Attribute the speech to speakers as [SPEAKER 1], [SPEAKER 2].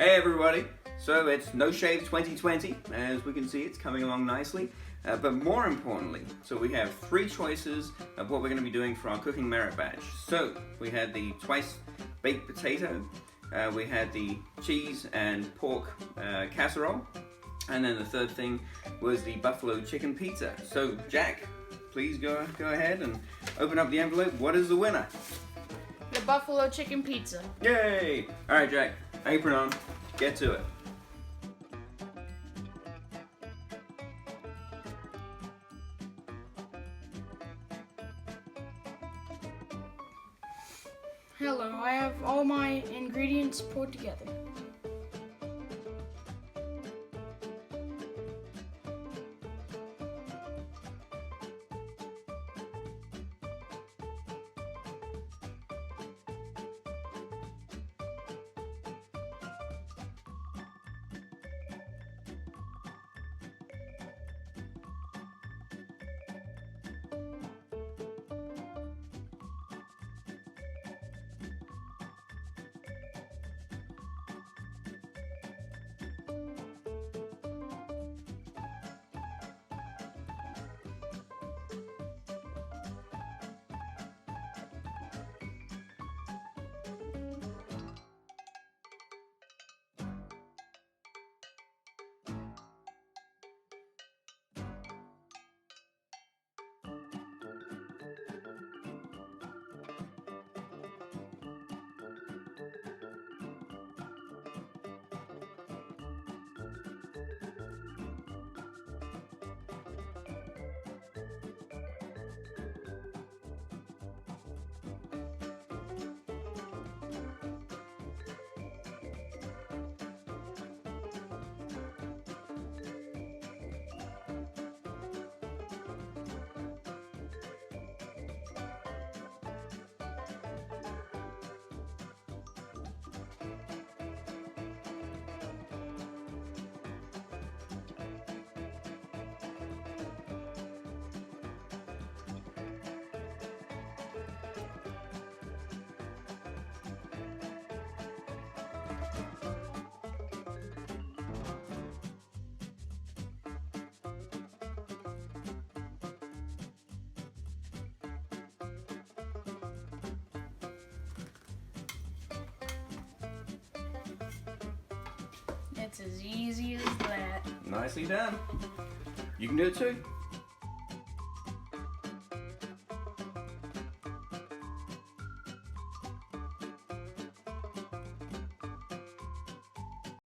[SPEAKER 1] Hey everybody! So it's No Shave 2020. As we can see, it's coming along nicely. But more importantly, so we have three choices of what we're going to be doing for our cooking merit badge. So we had the twice baked potato, we had the cheese and pork casserole, and then the third thing was the buffalo chicken pizza. So Jack, please go ahead and open up the envelope. What is the winner?
[SPEAKER 2] The buffalo chicken pizza.
[SPEAKER 1] Yay! All right, Jack, apron on, get to it.
[SPEAKER 2] Hello, I have all my ingredients poured together. It's as easy as that.
[SPEAKER 1] Nicely done. You can do it too.